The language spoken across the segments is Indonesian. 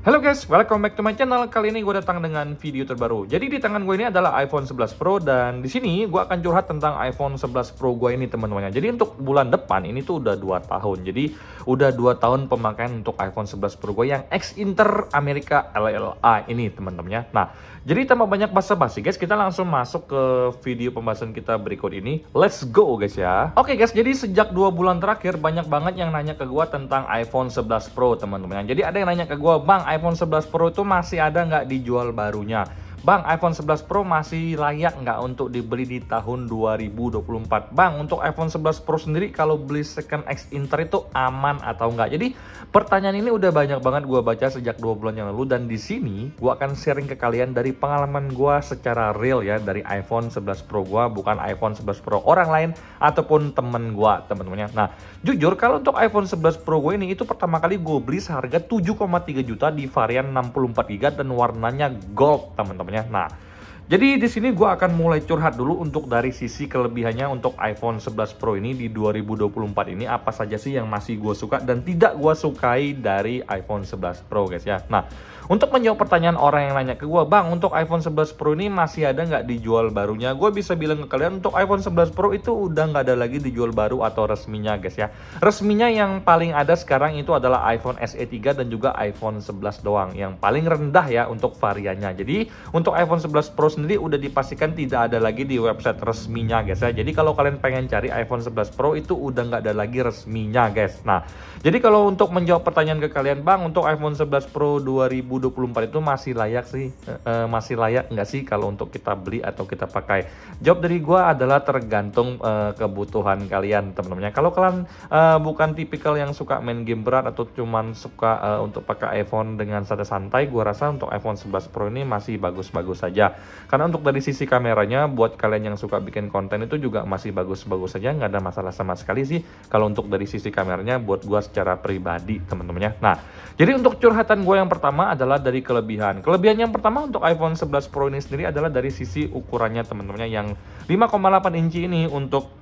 Halo guys, welcome back to my channel. Kali ini gue datang dengan video terbaru. Jadi di tangan gue ini adalah iPhone 11 Pro dan di sini gue akan curhat tentang iPhone 11 Pro gue ini teman-teman. Jadi untuk bulan depan ini tuh udah 2 tahun. Jadi udah 2 tahun pemakaian untuk iPhone 11 Pro gue yang X Inter America LLA ini teman-temannya. Nah, jadi tanpa banyak basa-basi guys, kita langsung masuk ke video pembahasan kita berikut ini. Let's go guys ya. Oke guys, jadi sejak 2 bulan terakhir banyak banget yang nanya ke gue tentang iPhone 11 Pro teman-teman. Jadi ada yang nanya ke gue, "Bang, iPhone 11 Pro itu masih ada nggak dijual barunya? Bang, iPhone 11 Pro masih layak nggak untuk dibeli di tahun 2024? Bang, untuk iPhone 11 Pro sendiri kalau beli second X Inter itu aman atau nggak?" Jadi pertanyaan ini udah banyak banget gue baca sejak 2 bulan yang lalu, dan di sini gue akan sharing ke kalian dari pengalaman gue secara real ya, dari iPhone 11 Pro gue, bukan iPhone 11 Pro orang lain ataupun temen gue teman-temannya. Nah, jujur kalau untuk iPhone 11 Pro gue ini itu pertama kali gue beli seharga 7,3 juta di varian 64GB dan warnanya gold teman-teman. Nah, jadi di sini gue akan mulai curhat dulu untuk dari sisi kelebihannya untuk iPhone 11 Pro ini di 2024 ini, apa saja sih yang masih gue suka dan tidak gue sukai dari iPhone 11 Pro guys ya. Nah, untuk menjawab pertanyaan orang yang nanya ke gue, "Bang, untuk iPhone 11 Pro ini masih ada nggak dijual barunya?" Gue bisa bilang ke kalian, untuk iPhone 11 Pro itu udah nggak ada lagi dijual baru atau resminya guys ya. Resminya yang paling ada sekarang itu adalah iPhone SE 3 dan juga iPhone 11 doang, yang paling rendah ya untuk variannya. Jadi untuk iPhone 11 Pro sendiri udah dipastikan tidak ada lagi di website resminya guys ya. Jadi kalau kalian pengen cari iPhone 11 Pro itu udah nggak ada lagi resminya guys. Nah, jadi kalau untuk menjawab pertanyaan ke kalian, "Bang, untuk iPhone 11 Pro 2024 itu masih layak sih? Masih layak nggak sih kalau untuk kita beli atau kita pakai?" Jawab dari gua adalah tergantung kebutuhan kalian teman-teman. Kalau kalian bukan tipikal yang suka main game berat atau cuman suka untuk pakai iPhone dengan santai-santai, gua rasa untuk iPhone 11 Pro ini masih bagus-bagus saja. Karena untuk dari sisi kameranya, buat kalian yang suka bikin konten itu juga masih bagus-bagus saja, nggak ada masalah sama sekali sih kalau untuk dari sisi kameranya buat gua secara pribadi teman-temannya. Nah, jadi untuk curhatan gue yang pertama adalah dari kelebihan. Kelebihan yang pertama untuk iPhone 11 Pro ini sendiri adalah dari sisi ukurannya teman-temannya yang 5,8 inci ini. Untuk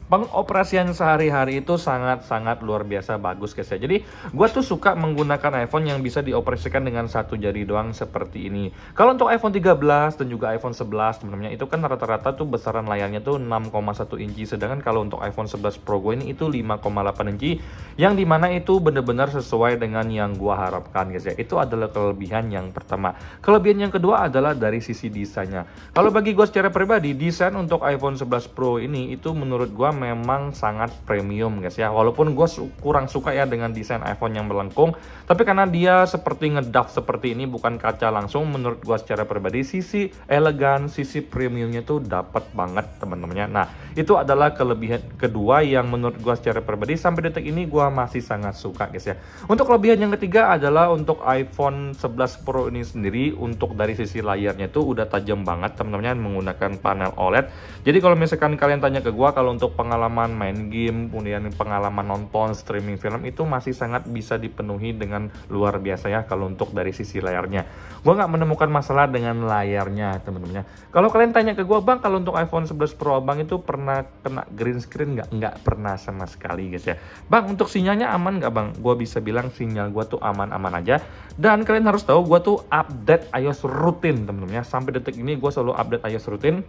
pengoperasian sehari-hari itu sangat-sangat luar biasa bagus guys ya. Jadi gue tuh suka menggunakan iPhone yang bisa dioperasikan dengan satu jari doang seperti ini. Kalau untuk iPhone 13 dan juga iPhone 11 teman-teman, itu kan rata-rata tuh besaran layarnya tuh 6,1 inci. Sedangkan kalau untuk iPhone 11 Pro gue ini itu 5,8 inci, yang dimana itu benar-benar sesuai dengan yang gue harapkan guys ya. Itu adalah kelebihan yang pertama. Kelebihan yang kedua adalah dari sisi desainnya. Kalau bagi gue secara pribadi, desain untuk iPhone 11 Pro ini itu menurut gue memang sangat premium guys ya. Walaupun gue kurang suka ya dengan desain iPhone yang melengkung, tapi karena dia seperti ngedaf seperti ini, bukan kaca langsung, menurut gue secara pribadi sisi elegan, sisi premiumnya tuh dapat banget teman-temannya. Nah, itu adalah kelebihan kedua yang menurut gue secara pribadi sampai detik ini gue masih sangat suka guys ya. Untuk kelebihan yang ketiga adalah untuk iPhone 11 Pro ini sendiri, untuk dari sisi layarnya tuh udah tajam banget teman-teman, menggunakan panel OLED. Jadi kalau misalkan kalian tanya ke gue, kalau untuk pengalaman main game, kemudian pengalaman nonton streaming film, itu masih sangat bisa dipenuhi dengan luar biasa ya kalau untuk dari sisi layarnya. Gue nggak menemukan masalah dengan layarnya teman-teman. Kalau kalian tanya ke gue, "Bang, kalau untuk iPhone 11 Pro Bang itu pernah kena green screen nggak?" Nggak pernah sama sekali guys ya. "Bang, untuk sinyalnya aman nggak Bang?" Gue bisa bilang sinyal gue tuh aman-aman aja. Dan kalian harus tahu gue tuh update iOS rutin teman-teman. Sampai detik ini gue selalu update iOS rutin.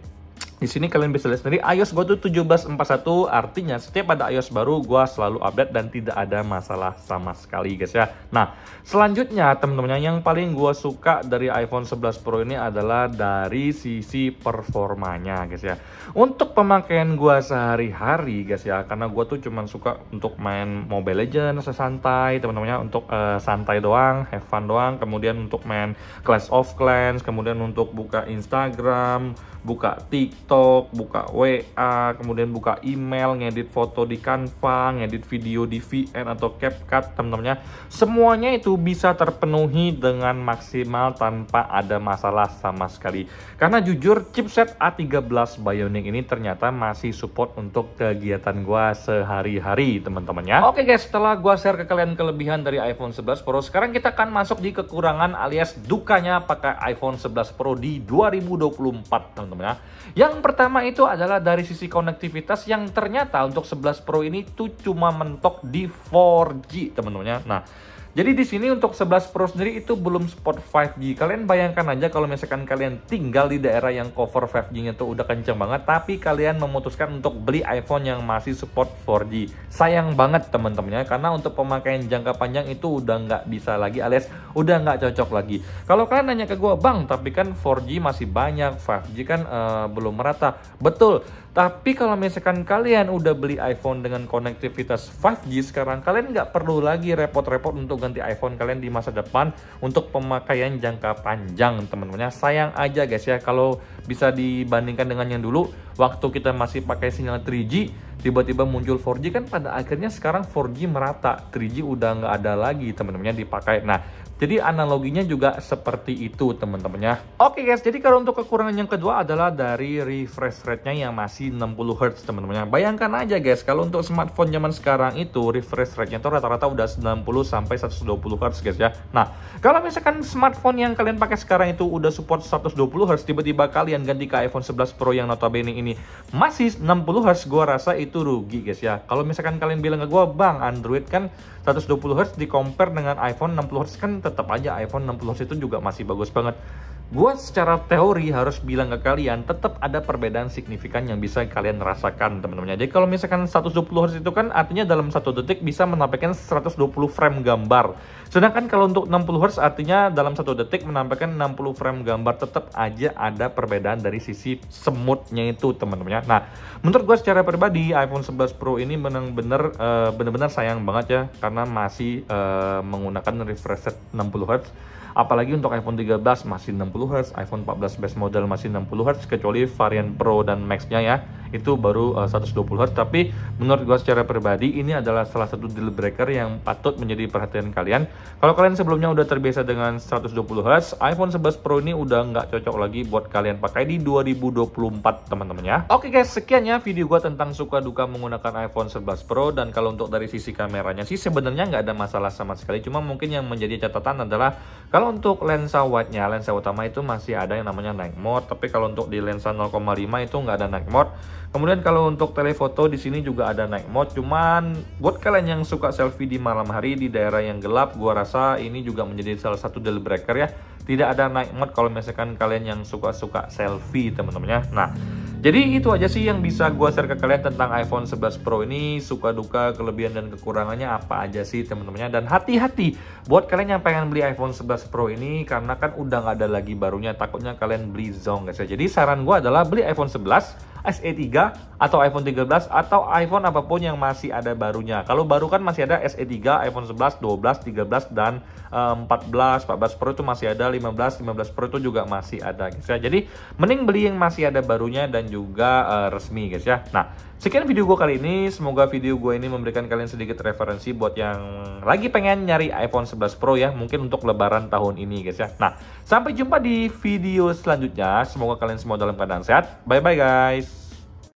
Di sini kalian bisa lihat sendiri iOS gue tuh 17.41, artinya setiap ada iOS baru gue selalu update dan tidak ada masalah sama sekali guys ya. Nah, selanjutnya teman-teman, yang paling gue suka dari iPhone 11 Pro ini adalah dari sisi performanya guys ya. Untuk pemakaian gue sehari-hari guys ya, karena gue tuh cuman suka untuk main Mobile Legends santai teman-temannya, untuk santai doang, have fun doang, kemudian untuk main Clash of Clans, kemudian untuk buka Instagram, buka TikTok, buka WA, kemudian buka email, ngedit foto di Canva, ngedit video di VN atau CapCut teman-temannya. Semuanya itu bisa terpenuhi dengan maksimal tanpa ada masalah sama sekali. Karena jujur chipset A13 Bionic ini ternyata masih support untuk kegiatan gua sehari-hari teman-teman ya. Oke guys, setelah gua share ke kalian kelebihan dari iPhone 11 Pro, sekarang kita akan masuk di kekurangan alias dukanya pakai iPhone 11 Pro di 2024 teman-teman ya. Yang pertama itu adalah dari sisi konektivitas, yang ternyata untuk 11 Pro ini tuh cuma mentok di 4G teman-teman ya. Nah, Jadi di sini untuk 11 Pro sendiri itu belum support 5G. Kalian bayangkan aja kalau misalkan kalian tinggal di daerah yang cover 5G-nya tuh udah kenceng banget, tapi kalian memutuskan untuk beli iPhone yang masih support 4G. Sayang banget teman-temannya, karena untuk pemakaian jangka panjang itu udah nggak bisa lagi, alias udah nggak cocok lagi. Kalau kalian nanya ke gue, bang, tapi kan 4G masih banyak, 5G kan belum merata. Betul. Tapi kalau misalkan kalian udah beli iPhone dengan konektivitas 5G sekarang, kalian nggak perlu lagi repot-repot untuk ganti iPhone kalian di masa depan untuk pemakaian jangka panjang, teman-teman. Sayang aja guys ya, kalau bisa dibandingkan dengan yang dulu, waktu kita masih pakai sinyal 3G, tiba-tiba muncul 4G, kan pada akhirnya sekarang 4G merata, 3G udah nggak ada lagi teman-temannya dipakai. Nah, jadi analoginya juga seperti itu teman-temannya. Oke guys, jadi kalau untuk kekurangan yang kedua adalah dari refresh rate-nya yang masih 60Hz teman-temannya. Bayangkan aja guys, kalau untuk smartphone zaman sekarang itu refresh rate-nya itu rata-rata udah 90 sampai 120Hz guys ya. Nah, kalau misalkan smartphone yang kalian pakai sekarang itu udah support 120Hz, tiba-tiba kalian ganti ke iPhone 11 Pro yang notabene ini masih 60Hz, gua rasa itu rugi guys ya. Kalau misalkan kalian bilang ke gua, bang, Android kan 120Hz di compare dengan iPhone 60Hz, kan tetap aja iPhone 60Hz itu juga masih bagus banget. Gua secara teori harus bilang ke kalian, tetap ada perbedaan signifikan yang bisa kalian rasakan teman-teman. Jadi kalau misalkan 120Hz itu kan artinya dalam 1 detik bisa menampilkan 120 frame gambar. Sedangkan kalau untuk 60Hz artinya dalam 1 detik menampilkan 60 frame gambar. Tetap aja ada perbedaan dari sisi smoothnya itu teman-teman. Nah, menurut gue secara pribadi iPhone 11 Pro ini benar-benar sayang banget ya, karena masih menggunakan refresh rate 60Hz. Apalagi untuk iPhone 13 masih 60Hz, iPhone 14 base model masih 60Hz, kecuali varian Pro dan Max-nya ya, itu baru 120Hz. Tapi menurut gue secara pribadi ini adalah salah satu deal breaker yang patut menjadi perhatian kalian. Kalau kalian sebelumnya udah terbiasa dengan 120Hz, iPhone 11 Pro ini udah nggak cocok lagi buat kalian pakai di 2024 teman-teman ya. Oke guys, sekian ya video gue tentang suka duka menggunakan iPhone 11 Pro. Dan kalau untuk dari sisi kameranya sih sebenarnya nggak ada masalah sama sekali. Cuma mungkin yang menjadi catatan adalah kalau untuk lensa wide-nya, lensa utama itu masih ada yang namanya night mode. Tapi kalau untuk di lensa 0,5 itu nggak ada night mode. Kemudian kalau untuk telefoto di sini juga ada night mode. Cuman buat kalian yang suka selfie di malam hari di daerah yang gelap, gua rasa ini juga menjadi salah satu deal breaker ya. Tidak ada night mode kalau misalkan kalian yang suka-suka selfie teman-teman ya. Nah, jadi itu aja sih yang bisa gua share ke kalian tentang iPhone 11 Pro ini. Suka duka, kelebihan dan kekurangannya apa aja sih teman-temannya. Dan hati-hati buat kalian yang pengen beli iPhone 11 Pro ini, karena kan udah nggak ada lagi barunya. Takutnya kalian beli zonk guys ya. Jadi saran gua adalah beli iPhone 11, SE3 atau iPhone 13 atau iPhone apapun yang masih ada barunya. Kalau baru kan masih ada SE3, iPhone 11, 12, 13 dan 14 Pro itu masih ada, 15 Pro itu juga masih ada guys ya. Jadi mending beli yang masih ada barunya dan juga resmi guys ya. Nah, sekian video gue kali ini. Semoga video gue ini memberikan kalian sedikit referensi buat yang lagi pengen nyari iPhone 11 Pro ya, mungkin untuk lebaran tahun ini guys ya. Nah, sampai jumpa di video selanjutnya. Semoga kalian semua dalam keadaan sehat. Bye bye guys.